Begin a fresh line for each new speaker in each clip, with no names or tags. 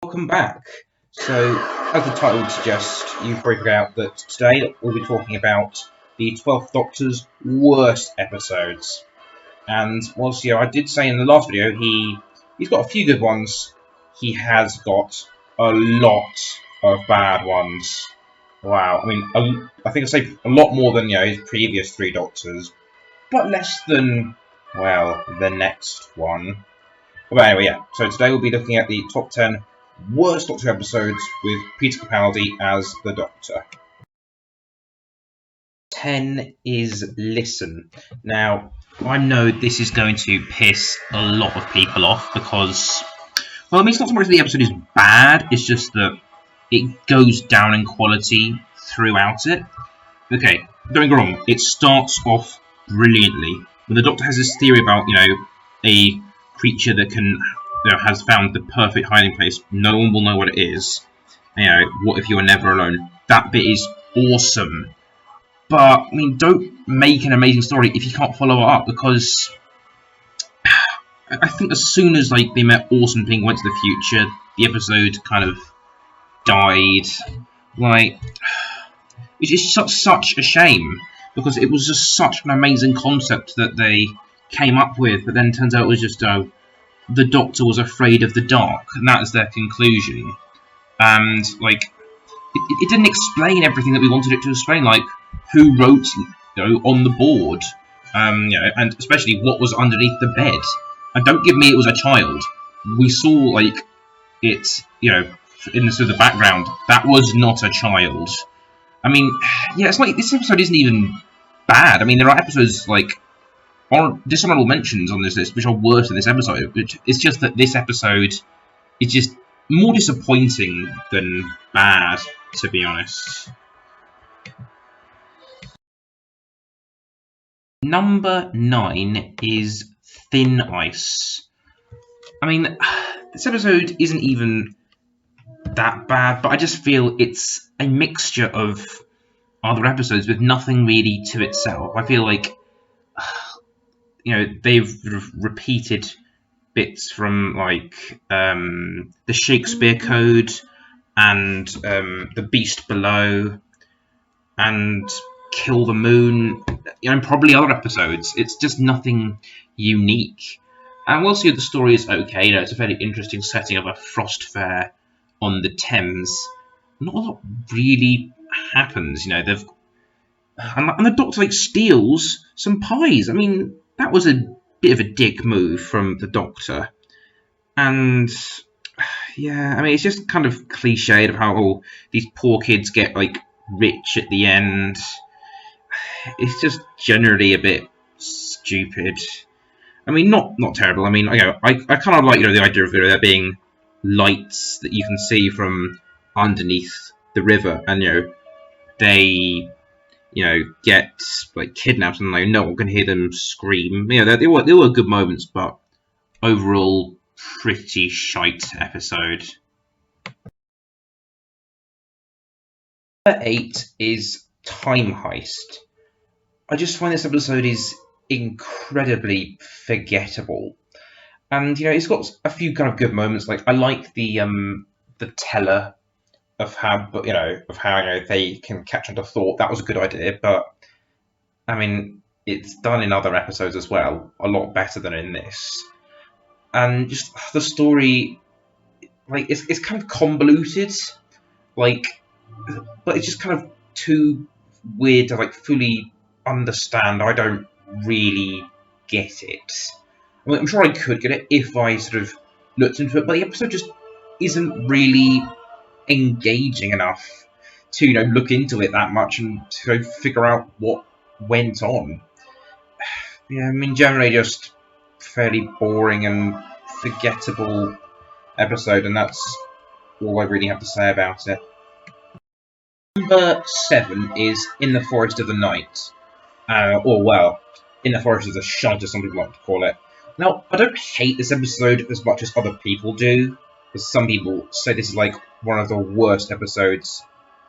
welcome back. So, as the title would suggest, you've probably figured out that today we'll be talking about the 12th Doctor's worst episodes. And whilst, I did say in the last video he's got a few good ones, he has got a lot of bad ones. Wow, I mean, I think I'd say a lot more than, his previous 3 Doctors, but less than, well, the next one. But anyway, yeah, so today we'll be looking at the top 10 worst Doctor episodes with Peter Capaldi as the Doctor. 10 is Listen. Now, I know this is going to piss a lot of people off because, well, I mean, it's not so much that the episode is bad, it's just that it goes down in quality throughout it. Okay, don't get me wrong, it starts off brilliantly. When the Doctor has this theory about, a creature that can, has found the perfect hiding place, no one will know what it is. What if you are never alone? That bit is awesome. But, I mean, don't make an amazing story if you can't follow it up, because I think as soon as, they met Awesome Thing, went to the future, the episode kind of died. It's just such a shame, because it was just such an amazing concept that they came up with, but then it turns out it was just, the Doctor was afraid of the dark, and that is their conclusion. And, it didn't explain everything that we wanted it to explain, like, who wrote, on the board, and especially what was underneath the bed. And don't give me it was a child. We saw, it, in the background, that was not a child. I mean, yeah, it's like, this episode isn't even bad. I mean, there are episodes, dishonorable mentions on this list, which are worse than this episode. It's just that this episode is just more disappointing than bad, to be honest. Number 9 is Thin Ice. I mean, this episode isn't even that bad, but I just feel it's a mixture of other episodes with nothing really to itself. I feel like, they've repeated bits from, the Shakespeare Code, and The Beast Below, and Kill the Moon, and probably other episodes. It's just nothing unique. And whilst the story is okay, it's a fairly interesting setting of a frost fair on the Thames, not a lot really happens. And the Doctor steals some pies. I mean, that was a bit of a dick move from the Doctor. And yeah, I mean, it's just kind of cliched of how these poor kids get rich at the end. It's just generally a bit stupid. I mean, not terrible. I mean, I kind of like the idea of there being lights that you can see from underneath the river, and they get kidnapped, and no one can hear them scream. They were good moments, but overall pretty shite episode. Number 8 is Time Heist. I just find this episode is incredibly forgettable, and it's got a few kind of good moments. I like the teller of how they can catch on to thought. That was a good idea, but I mean, it's done in other episodes as well, a lot better than in this. And just the story, it's kind of convoluted, but it's just kind of too weird to fully understand. I don't really get it. I mean, I'm sure I could get it if I sort of looked into it, but the episode just isn't really engaging enough to look into it that much and to figure out what went on. Yeah, I mean, generally just fairly boring and forgettable episode, and that's all I really have to say about it. Number 7 is In the Forest of the Night, In the Forest of the Shite, as some people like to call it. Now, I don't hate this episode as much as other people do, because some people say this is one of the worst episodes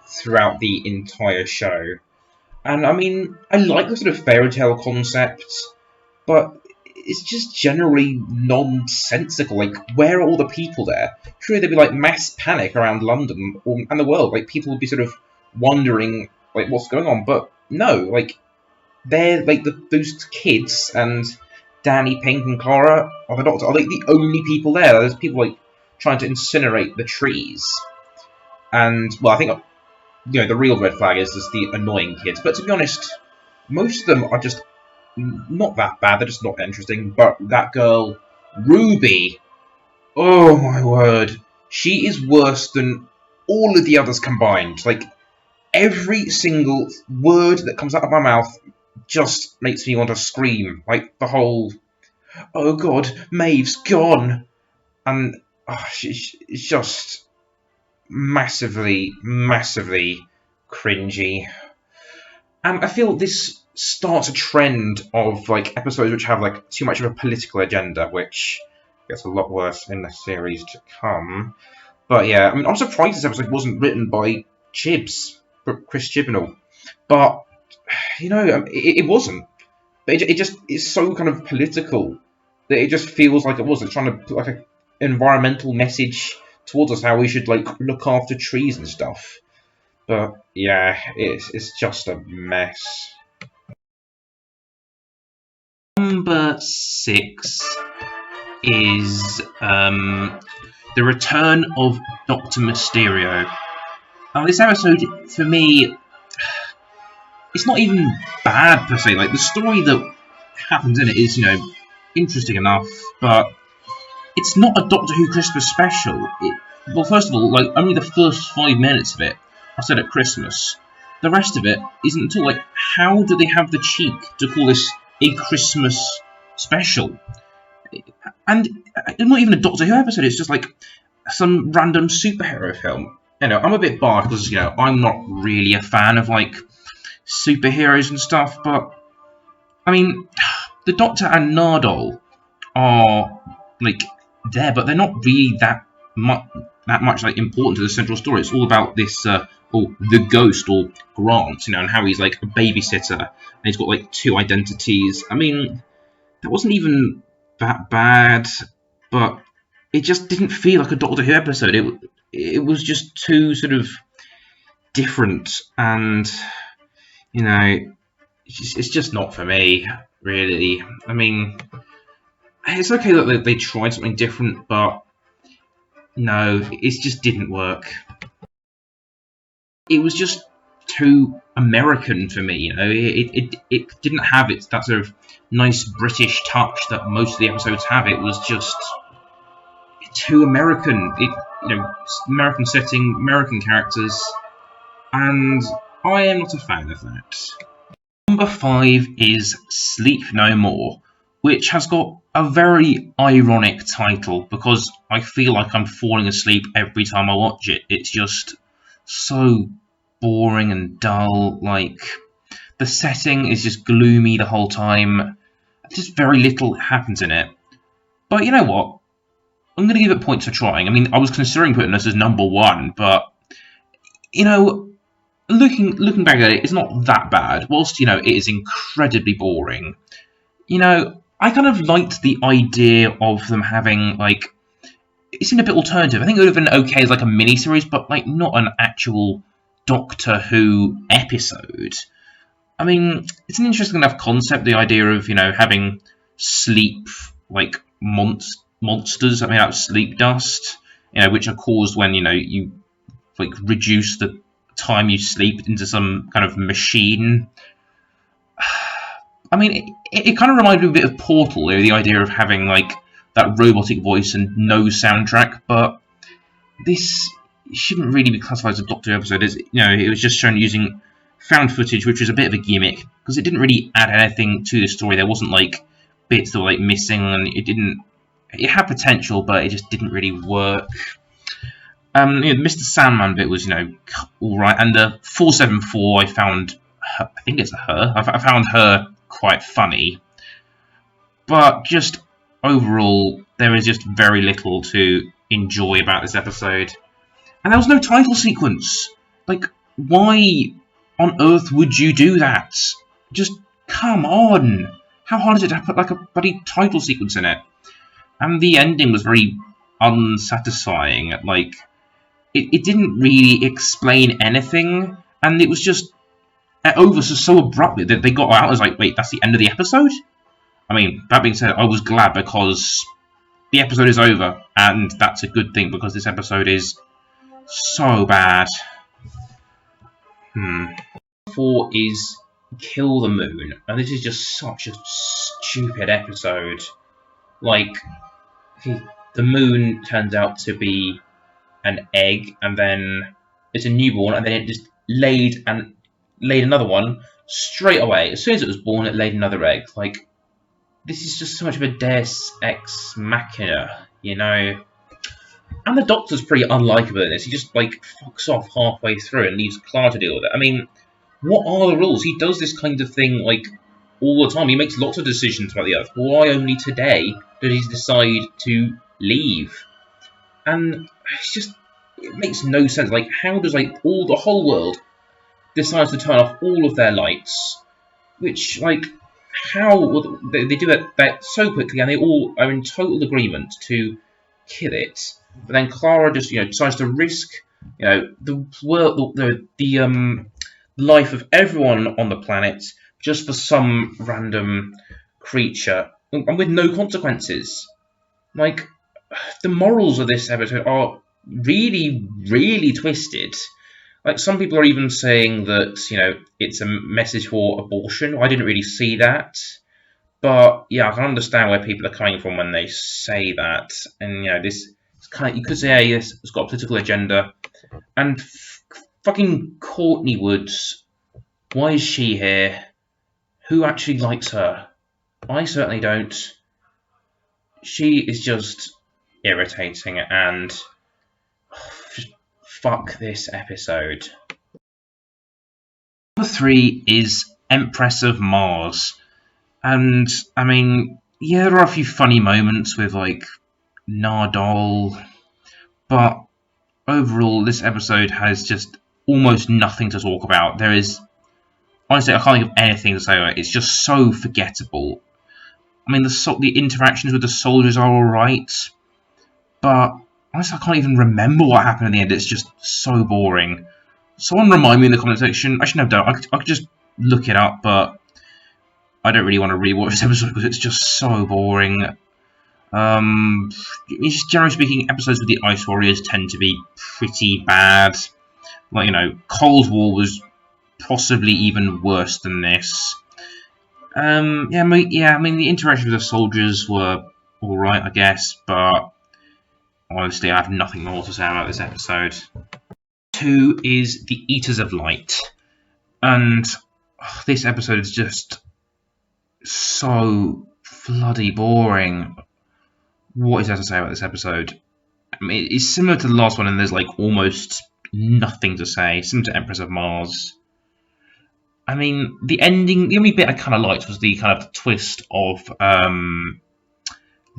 throughout the entire show. And I mean, I like the sort of fairy tale concept, but it's just generally nonsensical. Like, where are all the people there? Surely there'd be like mass panic around London and the world. Like, people would be sort of wondering like what's going on. But no, like they're like those kids and Danny, Pink, and Clara are the Doctor are like the only people there. There's people like trying to incinerate the trees, and well, I think the real red flag is the annoying kids. But to be honest, most of them are just not that bad. They're just not interesting. But that girl, Ruby, oh my word, she is worse than all of the others combined. Like, every single word that comes out of my mouth just makes me want to scream. Like, the whole, oh god, Maeve's gone. And it's just massively, massively cringy. And I feel this starts a trend of like episodes which have like too much of a political agenda, which gets a lot worse in the series to come. But yeah, I mean, I'm surprised this episode wasn't written by Chris Chibnall. But it wasn't. But it's so kind of political that it just feels like it was. It's trying to put like an environmental message towards us, how we should like look after trees and stuff. But yeah, it's just a mess. Number 6 is the return of Dr Mysterio. Now, this episode, for me, it's not even bad per se. Like, the story that happens in it is, interesting enough, but it's not a Doctor Who Christmas special. Well, first of all, like, only the first 5 minutes of it are set at Christmas. The rest of it isn't until, like, how do they have the cheek to call this a Christmas special? And not even a Doctor Who episode, it's just, like, some random superhero film. I'm a bit biased because, I'm not really a fan of, like, superheroes and stuff, but, I mean, the Doctor and Nardole are, like, there, but they're not really that much like important to the central story. It's all about this, the ghost, or Grant, and how he's like a babysitter, and he's got like 2 identities. I mean, that wasn't even that bad, but it just didn't feel like a Doctor Who episode. It was just too sort of different, and it's just not for me, really. I mean, it's okay that they tried something different, but no, it just didn't work. It was just too American for me, It didn't have that sort of nice British touch that most of the episodes have. It was just too American. American setting, American characters, and I am not a fan of that. Number 5 is Sleep No More, which has got a very ironic title because I feel like I'm falling asleep every time I watch it. It's just so boring and dull. Like, the setting is just gloomy the whole time. Just very little happens in it. But you know what? I'm going to give it points for trying. I mean, I was considering putting this as number 1, but looking back at it, it's not that bad. Whilst it is incredibly boring. I kind of liked the idea of them having, like, it seemed a bit alternative. I think it would have been okay as, like, a mini-series, but, like, not an actual Doctor Who episode. I mean, it's an interesting enough concept, the idea of, having sleep, like, monsters, made out of sleep dust, which are caused when, you, like, reduce the time you sleep into some kind of machine. I mean, it kind of reminded me a bit of Portal, the idea of having, like, that robotic voice and no soundtrack, but this shouldn't really be classified as a Doctor Who episode. It was just shown using found footage, which was a bit of a gimmick, because it didn't really add anything to the story. There wasn't, like, bits that were, like, missing, and it had potential, but it just didn't really work. The Mr. Sandman bit was, alright, and the 474, I found her, I think it's her, I found her quite funny, but just overall, there is just very little to enjoy about this episode. And there was no title sequence. Like, why on earth would you do that? Just come on. how hard is it to put like a bloody title sequence in it? And the ending was very unsatisfying. Like, it didn't really explain anything, and it was just over so abruptly that they got out. I was like, wait, that's the end of the episode? I mean, that being said, I was glad because the episode is over, and that's a good thing because this episode is so bad. 4 is Kill the Moon, and this is just such a stupid episode. Like, the moon turns out to be an egg, and then it's a newborn, and then it just laid another one straight away. As soon as it was born, it laid another egg. Like, this is just so much of a Deus Ex Machina, you know? And the Doctor's pretty unlikable in this. He just, like, fucks off halfway through and leaves Clara to deal with it. I mean, what are the rules? He does this kind of thing, like, all the time. He makes lots of decisions about the Earth. Why only today did he decide to leave? And it's just, it makes no sense. Like, how does, like, the whole world decides to turn off all of their lights? Which, like, how they do that so quickly, and they all are in total agreement to kill it. But then Clara just, decides to risk, the world, the life of everyone on the planet just for some random creature, and with no consequences. Like, the morals of this episode are really, really twisted. Like, some people are even saying that, it's a message for abortion. I didn't really see that. But, yeah, I can understand where people are coming from when they say that. And, this is kind of, you could say, hey, it's got a political agenda. And fucking Courtney Woods, why is she here? Who actually likes her? I certainly don't. She is just irritating, and fuck this episode. Number 3 is Empress of Mars. And, I mean, yeah, there are a few funny moments with, like, Nardole, but overall, this episode has just almost nothing to talk about. There is, honestly, I can't think of anything to say about it. It's just so forgettable. I mean, the interactions with the soldiers are alright, but honestly, I can't even remember what happened in the end. It's just so boring. Someone remind me in the comment section. Actually, no, don't. I could just look it up, but I don't really want to rewatch this episode because it's just so boring. Generally speaking, episodes with the Ice Warriors tend to be pretty bad. Like, Cold War was possibly even worse than this. I mean, the interactions with the soldiers were alright, I guess, but honestly, I have nothing more to say about this episode. 2 is The Eaters of Light, and this episode is just so bloody boring. What is there to say about this episode? I mean, it's similar to the last one, and there's like almost nothing to say. Similar to Empress of Mars. I mean, the ending, the only bit I kind of liked was the kind of twist of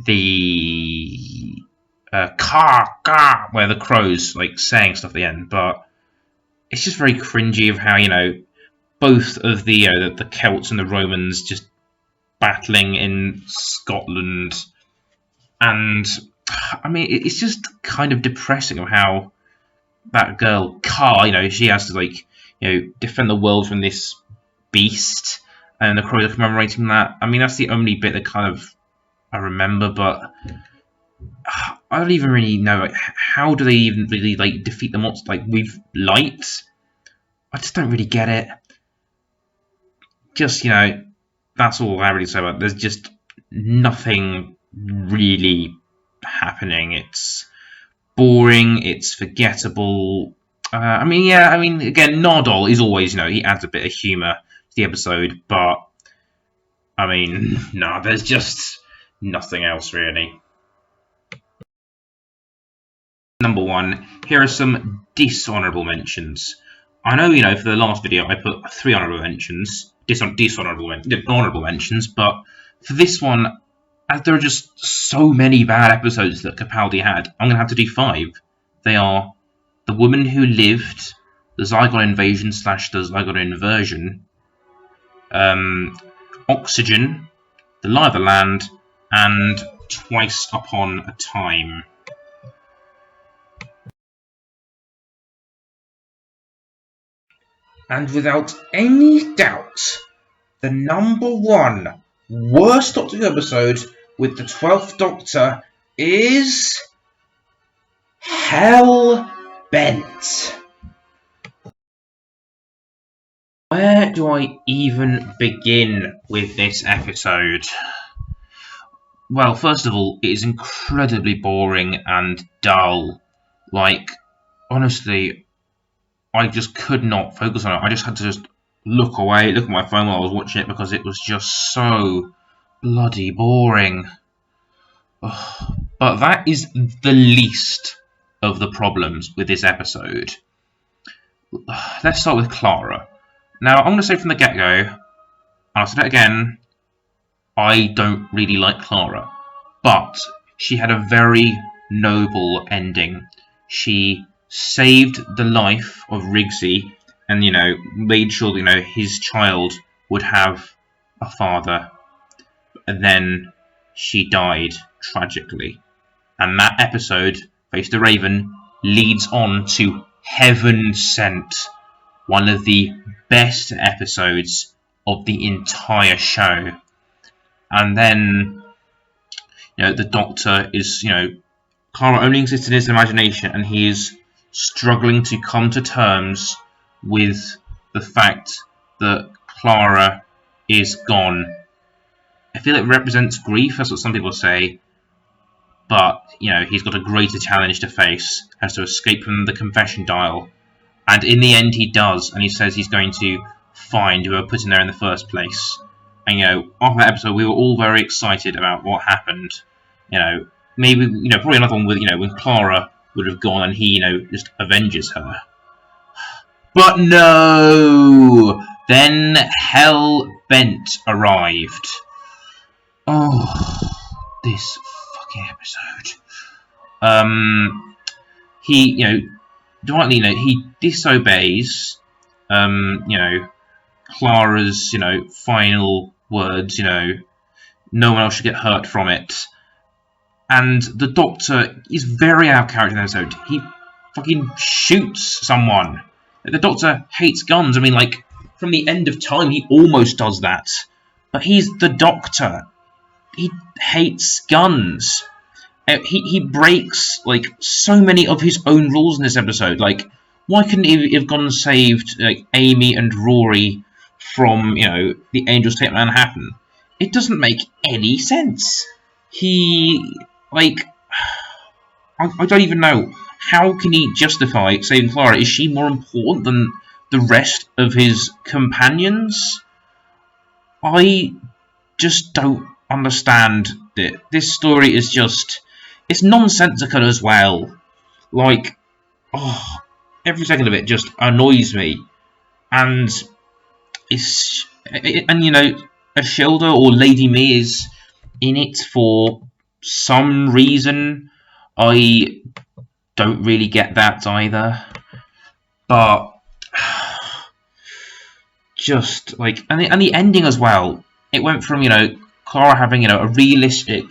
the ka, where the crow's like saying stuff at the end, but it's just very cringy of how, both of the Celts and the Romans just battling in Scotland, and I mean, it's just kind of depressing of how that girl Ka, she has to like, defend the world from this beast, and the crows are commemorating that. I mean, that's the only bit that kind of I remember, but I don't even really know, like, how do they even really like defeat the monster like with light? I just don't really get it. Just, that's all I really say about it. There's just nothing really happening. It's boring, it's forgettable. I mean, again, Nardole is always, he adds a bit of humour to the episode, but I mean, no, there's just nothing else really. Number 1, here are some dishonourable mentions. I know, for the last video I put 3 honourable mentions, honourable mentions, but for this one, as there are just so many bad episodes that Capaldi had, I'm going to have to do 5. They are The Woman Who Lived, The Zygon Invasion / The Zygon Inversion, Oxygen, The Lie of the Land, and Twice Upon a Time. And without any doubt, the #1 worst Doctor Who episode with the 12th Doctor is Hell Bent. Where do I even begin with this episode? Well, first of all, it is incredibly boring and dull. Like, honestly, I just could not focus on it. I just had to just look away, look at my phone while I was watching it because it was just so bloody boring. Ugh. But that is the least of the problems with this episode. Let's start with Clara. Now, I'm going to say from the get-go, and I'll say it again, I don't really like Clara. But she had a very noble ending. She saved the life of Rigsy and, made sure that, his child would have a father. And then she died tragically. And that episode, Face the Raven, leads on to Heaven Sent, one of the best episodes of the entire show. And then, the Doctor is, Clara only exists in his imagination, and he is struggling to come to terms with the fact that Clara is gone. I feel it represents grief, that's what some people say, but, he's got a greater challenge to face, has to escape from the confession dial, and in the end he does, and he says he's going to find whoever put him there in the first place. And, after that episode, we were all very excited about what happened. Maybe, probably another one with, when Clara would have gone and he, just avenges her. But no! Then Hell Bent arrived. Oh, this fucking episode. He, he disobeys, Clara's, final words, no one else should get hurt from it. And the Doctor is very out of character in the episode. He fucking shoots someone. The Doctor hates guns. I mean, from the end of time, he almost does that. But he's the Doctor. He hates guns. He breaks, so many of his own rules in this episode. Why couldn't he have gone and saved, Amy and Rory from, the Angels Take Manhattan? It doesn't make any sense. I don't even know. How can he justify saving Clara? Is she more important than the rest of his companions? I just don't understand it. This story is just... It's nonsensical as well. Every second of it just annoys me. And Ashilda or Lady Me is in it for some reason. I don't really get that either. But just and the ending as well. It went from Clara having a realistic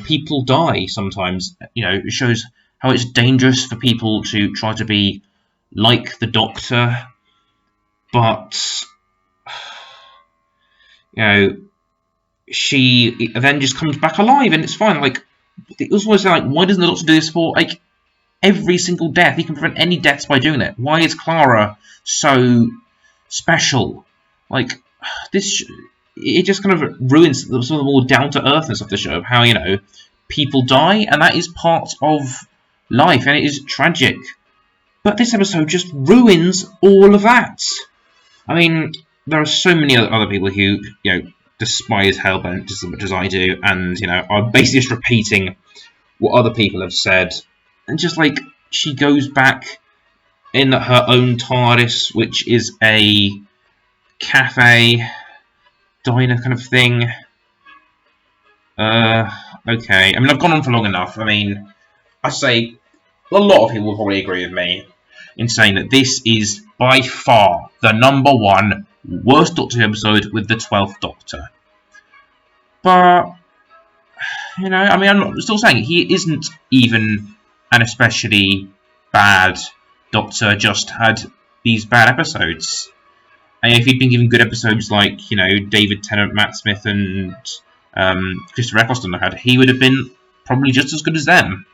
people die sometimes. It shows how it's dangerous for people to try to be like the Doctor, but she then just comes back alive and it's fine. It was always why doesn't the Doctor do this for every single death? He can prevent any deaths by doing it. Why is Clara so special? This, it just kind of ruins some of the more down to earthness of the show. Of how people die, and that is part of life, and it is tragic. But this episode just ruins all of that. I mean, there are so many other people who despise Hellbent just as much as I do, and are basically just repeating what other people have said. And just she goes back in her own TARDIS, which is a cafe diner kind of thing. Okay. I mean, I've gone on for long enough. I mean, I say a lot of people will probably agree with me in saying that this is by far the #1 worst Doctor Who episode with the 12th Doctor. But, you know, I mean, I'm still saying he isn't even an especially bad Doctor, just had these bad episodes. And if he'd been given good episodes like, you know, David Tennant, Matt Smith, and Christopher Eccleston had, he would have been probably just as good as them.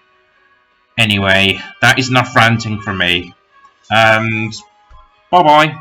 Anyway, that is enough ranting from me. And bye-bye.